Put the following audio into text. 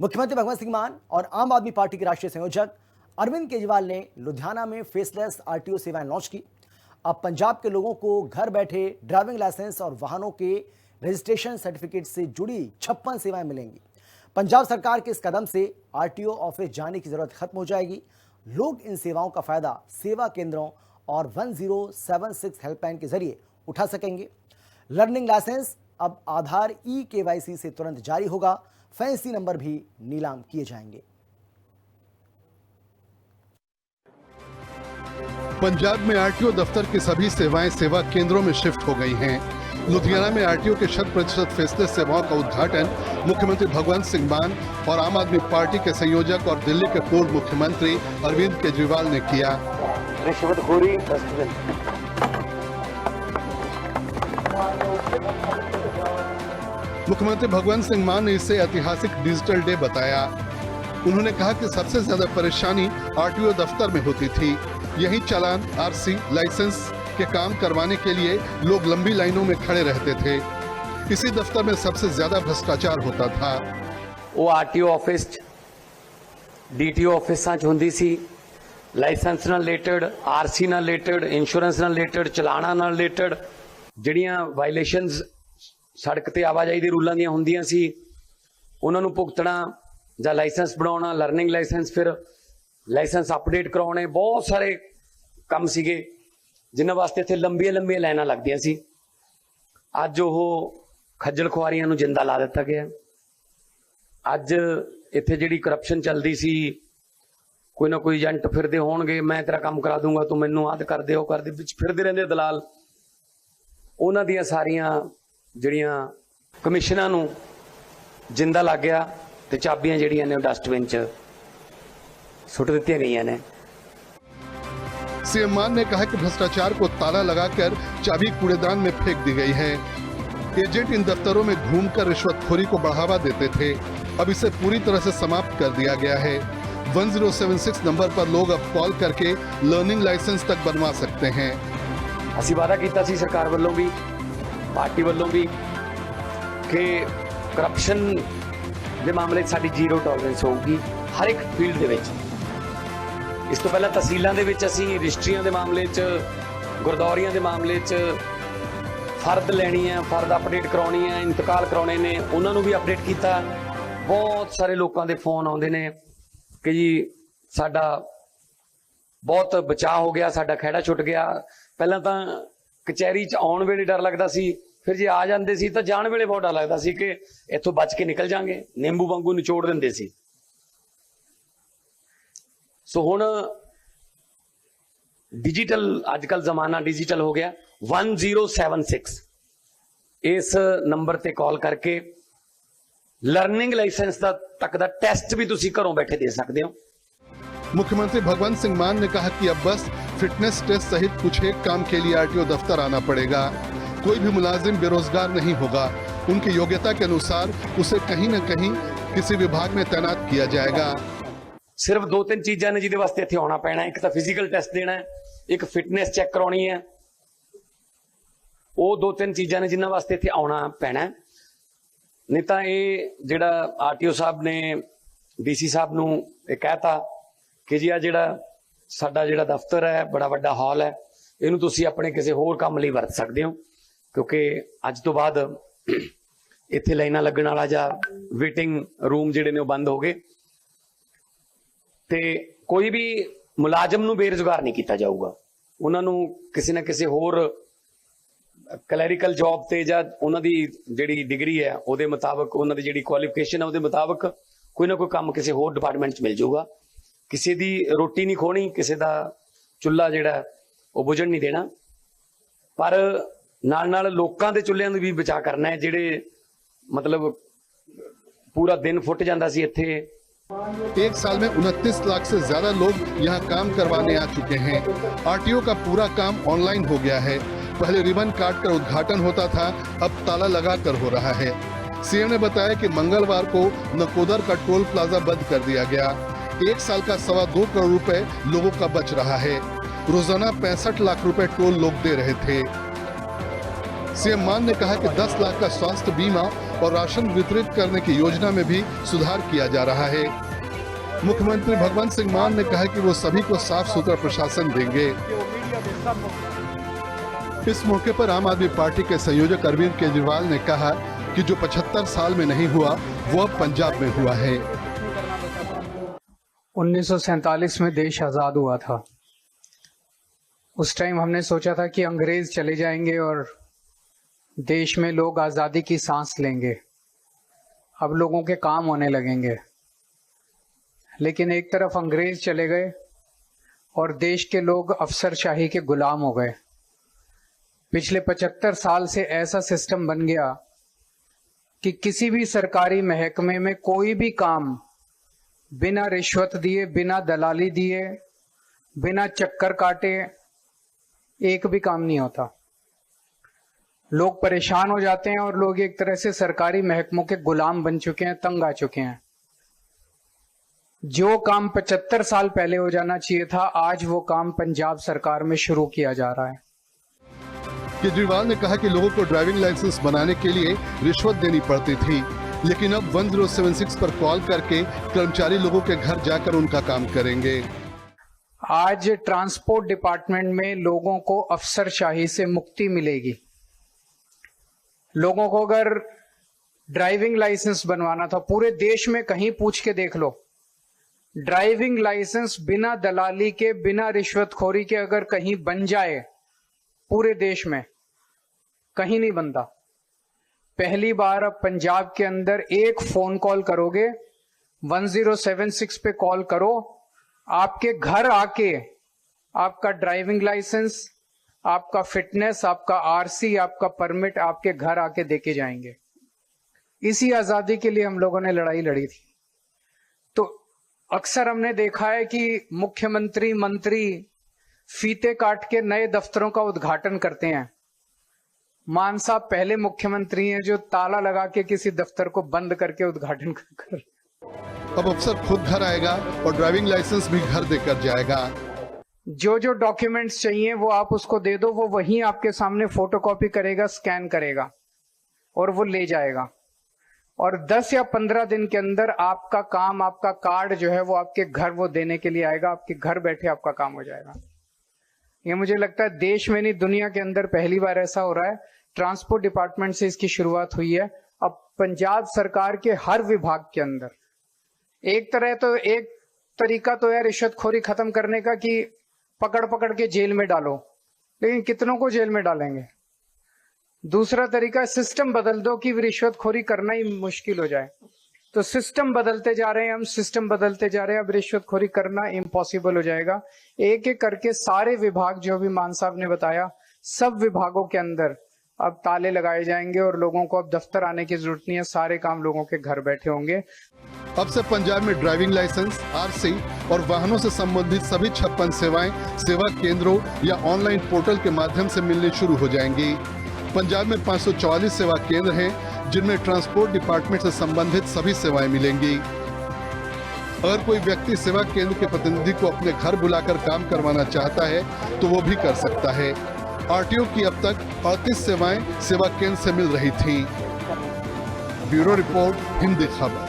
मुख्यमंत्री भगवंत सिंह मान और आम आदमी पार्टी के राष्ट्रीय संयोजक अरविंद केजरीवाल ने लुधियाना में फेसलेस आरटीओ सेवाएं लॉन्च की। अब पंजाब के लोगों को घर बैठे ड्राइविंग लाइसेंस और वाहनों के रजिस्ट्रेशन सर्टिफिकेट से जुड़ी 56 सेवाएं मिलेंगी। पंजाब सरकार के इस कदम से आरटीओ ऑफिस जाने की जरूरत खत्म हो जाएगी। लोग इन सेवाओं का फायदा सेवा केंद्रों और 1076 हेल्पलाइन के जरिए उठा सकेंगे। लर्निंग लाइसेंस अब आधार ई-केवाईसी से तुरंत जारी होगा। फैंसी नंबर भी नीलाम किए जाएंगे। पंजाब में आरटीओ दफ्तर की सभी सेवाएं सेवा केंद्रों में शिफ्ट हो गई हैं। लुधियाना में आरटीओ के 100% फेसलेस सेवाओं का उद्घाटन मुख्यमंत्री भगवंत सिंह मान और आम आदमी पार्टी के संयोजक और दिल्ली के पूर्व मुख्यमंत्री अरविंद केजरीवाल ने किया। रिश्वतखोरी मुख्यमंत्री भगवंत सिंह मान ने इसे ऐतिहासिक डिजिटल डे बताया। उन्होंने कहा कि सबसे ज्यादा परेशानी आरटीओ दफ्तर में होती थी। यही चालान, आरसी, लाइसेंस के काम करवाने के लिए लोग लंबी लाइनों में खड़े रहते थे। इसी दफ्तर में सबसे ज्यादा भ्रष्टाचार होता था। वो आरटीओ ऑफिस डीटीओ ऑफिसां च हुंदी सी। लाइसेंस नाल रिलेटेड, आरसी नाल रिलेटेड, इंश्योरेंस नाल रिलेटेड, चलाना नाल रिलेटेड ਜਿਹੜੀਆਂ ਵਾਇਲੇਸ਼ਨਸ ਸੜਕ ਤੇ ਆਵਾਜਾਈ ਦੇ ਰੂਲਾਂ ਦੀਆਂ ਹੁੰਦੀਆਂ ਸੀ ਉਹਨਾਂ ਨੂੰ ਭੁਗਤਣਾ ਜਾਂ ਲਾਇਸੈਂਸ ਬਣਾਉਣਾ, ਲਰਨਿੰਗ ਲਾਇਸੈਂਸ, ਫਿਰ ਲਾਇਸੈਂਸ ਅਪਡੇਟ ਕਰਾਉਣੇ, ਬਹੁਤ ਸਾਰੇ ਕੰਮ ਸੀਗੇ ਜਿਨ੍ਹਾਂ ਵਾਸਤੇ ਇੱਥੇ ਲੰਬੀਆਂ ਲਾਈਨਾਂ ਲੱਗਦੀਆਂ ਸੀ। ਅੱਜ ਉਹ ਖੱਜਲ ਖੁਆਰੀਆਂ ਨੂੰ ਜਿੰਦਾ ਲਾ ਦਿੱਤਾ ਗਿਆ। ਅੱਜ ਇੱਥੇ ਜਿਹੜੀ ਕਰਪਸ਼ਨ ਚੱਲਦੀ ਸੀ, ਕੋਈ ਨਾ ਕੋਈ ਏਜੰਟ ਫਿਰਦੇ ਹੋਣਗੇ, ਮੈਂ ਤੇਰਾ ਕੰਮ ਕਰਾ ਦੂੰਗਾ, ਤੂੰ ਮੈਨੂੰ ਆਦ ਕਰ ਦੇ, ਉਹ ਕਰ ਦੇ, ਵਿੱਚ ਫਿਰਦੇ ਰਹਿੰਦੇ ਦਲਾਲ। ਉਹਨਾਂ ਦੀਆਂ ਸਾਰੀਆਂ ਜਿਹੜੀਆਂ ਕਮਿਸ਼ਨਾਂ ਨੂੰ ਜਿੰਦਾ ਲੱਗ ਗਿਆ ਤੇ ਚਾਬੀਆਂ ਜਿਹੜੀਆਂ ਨੇ ਉਹ ਡਸਟਬਿਨ 'ਚ ਸੁੱਟ ਦਿੱਤੀਆਂ ਗਈਆਂ ਨੇ। सीएम मान ने कहा कि भ्रष्टाचार को ताला लगाकर चाबी कूड़ेदान में फेंक दी गई है। एजेंट इन दफ्तरों में घूमकर रिश्वतखोरी को बढ़ावा देते थे। अब इसे पूरी तरह से समाप्त कर दिया गया है। 1076 नंबर पर लोग अब कॉल करके लर्निंग लाइसेंस तक बनवा सकते हैं। ਅਸੀਂ ਵਾਅਦਾ ਕੀਤਾ ਸੀ ਸਰਕਾਰ ਵੱਲੋਂ ਵੀ, ਪਾਰਟੀ ਵੱਲੋਂ ਵੀ, ਕਿ ਕਰਪਸ਼ਨ ਦੇ ਮਾਮਲੇ 'ਚ ਸਾਡੀ ਜ਼ੀਰੋ ਟੋਲਰੈਂਸ ਹੋਊਗੀ ਹਰ ਇੱਕ ਫੀਲਡ ਦੇ ਵਿੱਚ। ਇਸ ਤੋਂ ਪਹਿਲਾਂ ਤਹਿਸੀਲਾਂ ਦੇ ਵਿੱਚ ਅਸੀਂ ਰਜਿਸਟਰੀਆਂ ਦੇ ਮਾਮਲੇ 'ਚ, ਗੁਰਦੌਰੀਆਂ ਦੇ ਮਾਮਲੇ 'ਚ ਫਰਦ ਲੈਣੀ ਹੈ, ਫਰਦ ਅਪਡੇਟ ਕਰਾਉਣੀ ਹੈ, ਇੰਤਕਾਲ ਕਰਾਉਣੇ ਨੇ, ਉਹਨਾਂ ਨੂੰ ਵੀ ਅਪਡੇਟ ਕੀਤਾ। ਬਹੁਤ ਸਾਰੇ ਲੋਕਾਂ ਦੇ ਫੋਨ ਆਉਂਦੇ ਨੇ ਕਿ ਜੀ ਸਾਡਾ ਬਹੁਤ ਬਚਾਅ ਹੋ ਗਿਆ, ਸਾਡਾ ਖਹਿੜਾ ਛੁੱਟ ਗਿਆ। ਪਹਿਲਾਂ ਤਾਂ ਕਚਹਿਰੀ 'ਚ ਆਉਣ ਵੇਲੇ ਡਰ ਲੱਗਦਾ ਸੀ, ਫਿਰ ਜੇ ਆ ਜਾਂਦੇ ਸੀ ਤਾਂ ਜਾਣ ਵੇਲੇ ਬਹੁਤ ਡਰ ਲੱਗਦਾ ਸੀ ਕਿ ਇੱਥੋਂ ਬਚ ਕੇ ਨਿਕਲ ਜਾਾਂਗੇ, ਨਿੰਬੂ ਵਾਂਗੂ ਨਿਚੋੜ ਦਿੰਦੇ ਸੀ। ਸੋ ਹੁਣ ਡਿਜੀਟਲ, ਅੱਜ ਕੱਲ ਜ਼ਮਾਨਾ ਡਿਜੀਟਲ ਹੋ ਗਿਆ। 1076 ਇਸ ਨੰਬਰ ਤੇ ਕਾਲ ਕਰਕੇ ਲਰਨਿੰਗ ਲਾਇਸੈਂਸ ਦਾ ਤੱਕ ਦਾ ਟੈਸਟ ਵੀ ਤੁਸੀਂ ਘਰੋਂ ਬੈਠੇ ਦੇ ਸਕਦੇ ਹੋ। मुख्यमंत्री भगवंत सिंह मान ने कहा कि अब बस फिटनेस टेस्ट सहित कुछ एक काम के लिए आरटीओ दफ्तर आना पड़ेगा। कोई भी मुलाजिम बेरोजगार नहीं होगा। उनकी योग्यता के अनुसार उसे कहीं न कहीं किसी विभाग में तैनात किया जाएगा। सिर्फ 2-3 चीज़ां ने जिहदे वास्ते इत्थे आउणा पैना। एक तां फिजिकल टेस्ट देना है, एक फिटनेस चैक कराउणी है। ਉਹ 2-3 चीज़ां ने जिन्हां वास्ते इत्थे आउणा पैना। नहीं तां इह जिहड़ा आरटीओ साहब ने डीसी साहब नूं इह कहता कि जी आ जिहड़ा साडा जिहड़ा दफ्तर है, बड़ा वड्डा हाल है, इहनूं तुसीं अपने किसी होर काम लई वरत सकदे हो, क्योंकि अज तो बाद इत्थे लाइनां लगण वाला जां वेटिंग रूम जिहड़े ने बंद हो गए ते कोई भी मुलाजम नूं बेरोजगार नहीं किया जाऊगा। उन्हां नूं किसी ना किसी होर क्लैरिकल जॉब ते जां उन्हां दी जिहड़ी डिग्री है उहदे मुताबक, उन्हां दी जिहड़ी क्वालिफिकेशन है उहदे मुताबक कोई ना कोई काम किसी होर डिपार्टमेंट च मिल जाऊगा। किसी दी रोटी नहीं खोनी, किसी दा चुल्हा जिहड़ा वो बुझण नहीं देना, पर नाल नाल लोकां दे चुल्हिਆਂ ਨੂੰ भी बचा करना है जिहड़े मतलब पूरा दिन फुट जांदा सी इत्थे। एक साल में 29 लाख से ज्यादा लोग यहाँ काम करवाने आ चुके हैं। आरटीओ का पूरा काम ऑनलाइन हो गया है। पहले रिबन काट कर उद्घाटन होता था, अब ताला लगा कर हो रहा है। सीएम ने बताया कि मंगलवार को नकोदर का टोल प्लाजा बंद कर दिया गया। 1 साल का 2.25 करोड़ रुपए लोगों का बच रहा है। रोजाना 65 लाख रुपए टोल लोग दे रहे थे। सीएम मान ने कहा कि 10 लाख का स्वास्थ्य बीमा और राशन वितरित करने की योजना में भी सुधार किया जा रहा है। मुख्यमंत्री भगवंत सिंह मान ने कहा कि वो सभी को साफ सुथरा प्रशासन देंगे। इस मौके पर आम आदमी पार्टी के संयोजक अरविंद केजरीवाल ने कहा कि जो 75 साल में नहीं हुआ वो अब पंजाब में हुआ है। 1947 में देश आजाद हुआ था। उस टाइम हमने सोचा था कि अंग्रेज चले जाएंगे और देश में लोग आजादी की सांस लेंगे, अब लोगों के काम होने लगेंगे। लेकिन एक तरफ अंग्रेज चले गए और देश के लोग अफसरशाही के गुलाम हो गए। पिछले 75 साल से ऐसा सिस्टम बन गया कि किसी भी सरकारी महकमे में कोई भी काम बिना रिश्वत दिए, बिना दलाली दिए, बिना चक्कर काटे एक भी काम नहीं होता। लोग परेशान हो जाते हैं और लोग एक तरह से सरकारी महकमों के गुलाम बन चुके हैं, तंग आ चुके हैं। जो काम 75 साल पहले हो जाना चाहिए था, आज वो काम पंजाब सरकार में शुरू किया जा रहा है। केजरीवाल ने कहा कि लोगों को ड्राइविंग लाइसेंस बनाने के लिए रिश्वत देनी पड़ती थी, लेकिन अब 1076 पर कॉल करके कर्मचारी लोगों के घर जाकर उनका काम करेंगे। आज ट्रांसपोर्ट डिपार्टमेंट में लोगों को अफसरशाही से मुक्ति मिलेगी। लोगों को अगर ड्राइविंग लाइसेंस बनवाना था, पूरे देश में कहीं पूछ के देख लो, ड्राइविंग लाइसेंस बिना दलाली के, बिना रिश्वतखोरी के अगर कहीं बन जाए, पूरे देश में कहीं नहीं बनता। पहली बार अब पंजाब के अंदर एक फोन कॉल करोगे, 1076 पे कॉल करो, आपके घर आके आपका ड्राइविंग लाइसेंस, आपका फिटनेस, आपका आरसी, आपका परमिट आपके घर आके देके जाएंगे। इसी आजादी के लिए हम लोगों ने लड़ाई लड़ी थी। तो अक्सर हमने देखा है कि मुख्यमंत्री, मंत्री फीते काट के नए दफ्तरों का उद्घाटन करते हैं। मान साहब पहले मुख्यमंत्री हैं जो ताला लगा के किसी दफ्तर को बंद करके उद्घाटन कर। अब अफसर खुद घर आएगा और ड्राइविंग लाइसेंस भी घर देकर जाएगा। जो जो डॉक्यूमेंट्स चाहिए वो आप उसको दे दो, वो वहीं आपके सामने फोटोकॉपी करेगा, स्कैन करेगा और वो ले जाएगा। और 10 या 15 दिन के अंदर आपका काम, आपका कार्ड जो है वो आपके घर वो देने के लिए आएगा। आपके घर बैठे आपका काम हो जाएगा। ये मुझे लगता है देश में नहीं, दुनिया के अंदर पहली बार ऐसा हो रहा है। ट्रांसपोर्ट डिपार्टमेंट से इसकी शुरुआत हुई है। अब पंजाब सरकार के हर विभाग के अंदर एक तरीका तो है रिश्वतखोरी खत्म करने का कि पकड़ पकड़ के जेल में डालो, लेकिन कितनों को जेल में डालेंगे। दूसरा तरीका सिस्टम बदल दो कि रिश्वतखोरी करना ही मुश्किल हो जाए। तो सिस्टम बदलते जा रहे हैं, हम सिस्टम बदलते जा रहे हैं। अब रिश्वतखोरी करना इम्पॉसिबल हो जाएगा। एक एक करके सारे विभाग, जो भी मान साहब ने बताया, सब विभागों के अंदर अब ताले लगाए जाएंगे और लोगों को अब दफ्तर आने की जरूरत नहीं है। सारे काम लोगों के घर बैठे होंगे। अब से पंजाब में ड्राइविंग लाइसेंस, आरसी और वाहनों से संबंधित सभी 56 सेवाएं सेवा केंद्रों या ऑनलाइन पोर्टल के माध्यम से मिलनी शुरू हो जाएंगी। पंजाब में 544 सेवा केंद्र हैं, जिनमें ट्रांसपोर्ट डिपार्टमेंट से संबंधित सभी सेवाएं मिलेंगी। अगर कोई व्यक्ति सेवा केंद्र के प्रतिनिधि को अपने घर बुलाकर काम करवाना चाहता है तो वो भी कर सकता है। आरटीओ की अब तक 38 सेवाएं सेवा केंद्र से मिल रही थी। ब्यूरो रिपोर्ट, हिंदी खबर।